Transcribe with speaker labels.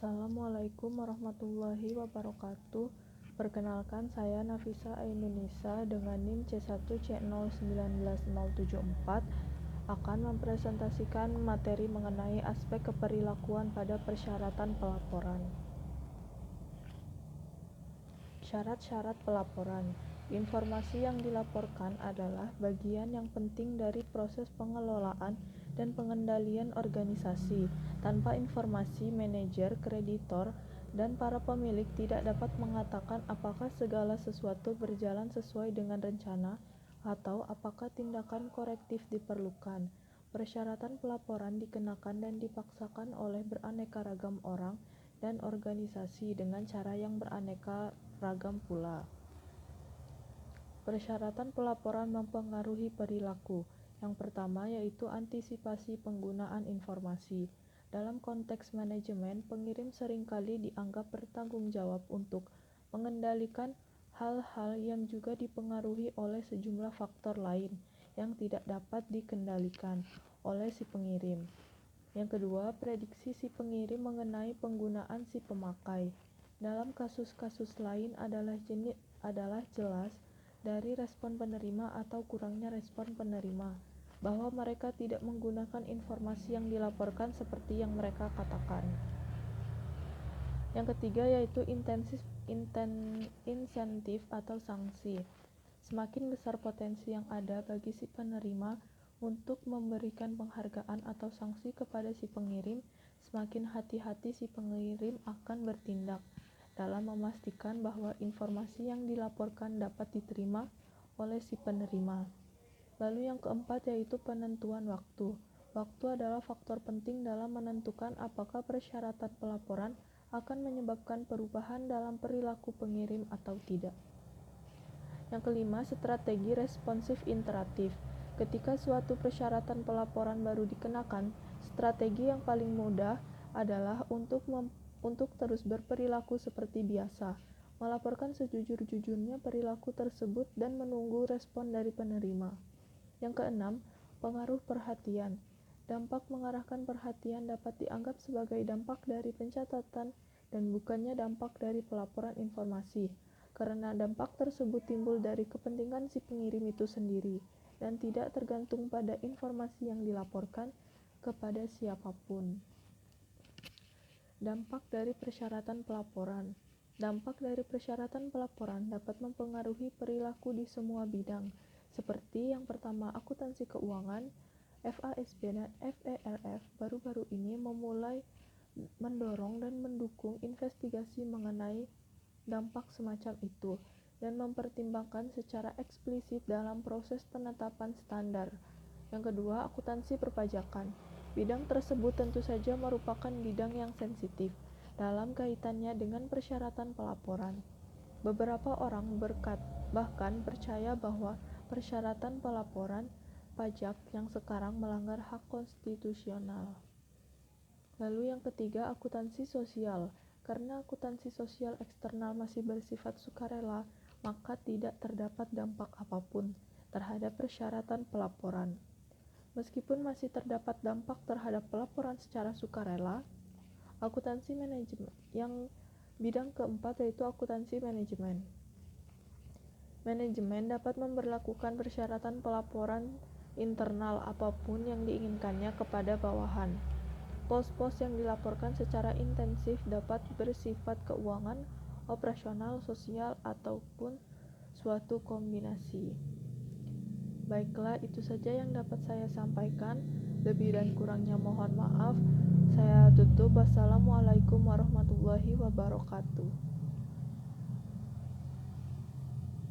Speaker 1: Assalamualaikum warahmatullahi wabarakatuh. Perkenalkan, saya Nafisa Ainunisa dengan NIM C1C0197074 akan mempresentasikan materi mengenai aspek keperilakuan pada persyaratan pelaporan. Syarat-syarat pelaporan. Informasi yang dilaporkan adalah bagian yang penting dari proses pengelolaan dan pengendalian organisasi. Tanpa informasi, manajer, kreditor, dan para pemilik tidak dapat mengatakan apakah segala sesuatu berjalan sesuai dengan rencana atau apakah tindakan korektif diperlukan. Persyaratan pelaporan dikenakan dan dipaksakan oleh beraneka ragam orang dan organisasi dengan cara yang beraneka ragam pula. Persyaratan pelaporan mempengaruhi perilaku. Yang pertama yaitu antisipasi penggunaan informasi. Dalam konteks manajemen, pengirim seringkali dianggap bertanggung jawab untuk mengendalikan hal-hal yang juga dipengaruhi oleh sejumlah faktor lain yang tidak dapat dikendalikan oleh si pengirim. Yang kedua, prediksi si pengirim mengenai penggunaan si pemakai. Dalam kasus-kasus lain adalah jelas dari respon penerima atau kurangnya respon penerima bahwa mereka tidak menggunakan informasi yang dilaporkan seperti yang mereka katakan. Yang ketiga yaitu insentif atau sanksi. Semakin besar potensi yang ada bagi si penerima untuk memberikan penghargaan atau sanksi kepada si pengirim, semakin hati-hati si pengirim akan bertindak dalam memastikan bahwa informasi yang dilaporkan dapat diterima oleh si penerima. Lalu yang keempat yaitu penentuan waktu. Waktu adalah faktor penting dalam menentukan apakah persyaratan pelaporan akan menyebabkan perubahan dalam perilaku pengirim atau tidak. Yang kelima, strategi responsif iteratif. Ketika suatu persyaratan pelaporan baru dikenakan, strategi yang paling mudah adalah untuk terus berperilaku seperti biasa, melaporkan sejujur-jujurnya perilaku tersebut dan menunggu respon dari penerima. Yang keenam, pengaruh perhatian. Dampak mengarahkan perhatian dapat dianggap sebagai dampak dari pencatatan dan bukannya dampak dari pelaporan informasi, karena dampak tersebut timbul dari kepentingan si pengirim itu sendiri dan tidak tergantung pada informasi yang dilaporkan kepada siapapun. Dampak dari persyaratan pelaporan. Dampak dari persyaratan pelaporan dapat mempengaruhi perilaku di semua bidang, seperti yang pertama, akuntansi keuangan. FASB dan FERF baru-baru ini memulai mendorong dan mendukung investigasi mengenai dampak semacam itu dan mempertimbangkan secara eksplisit dalam proses penetapan standar. Yang kedua, akuntansi perpajakan. Bidang tersebut tentu saja merupakan bidang yang sensitif dalam kaitannya dengan persyaratan pelaporan. Beberapa orang bahkan percaya bahwa persyaratan pelaporan pajak yang sekarang melanggar hak konstitusional. Lalu yang ketiga, akuntansi sosial. Karena akuntansi sosial eksternal masih bersifat sukarela, maka tidak terdapat dampak apapun terhadap persyaratan pelaporan. Meskipun masih terdapat dampak terhadap pelaporan secara sukarela, akuntansi manajemen. Yang bidang keempat yaitu akuntansi manajemen. Manajemen dapat memberlakukan persyaratan pelaporan internal apapun yang diinginkannya kepada bawahan. Pos-pos yang dilaporkan secara intensif dapat bersifat keuangan, operasional, sosial, ataupun suatu kombinasi. Baiklah, itu saja yang dapat saya sampaikan. Lebih dan kurangnya mohon maaf. Saya tutup. Wassalamualaikum warahmatullahi wabarakatuh.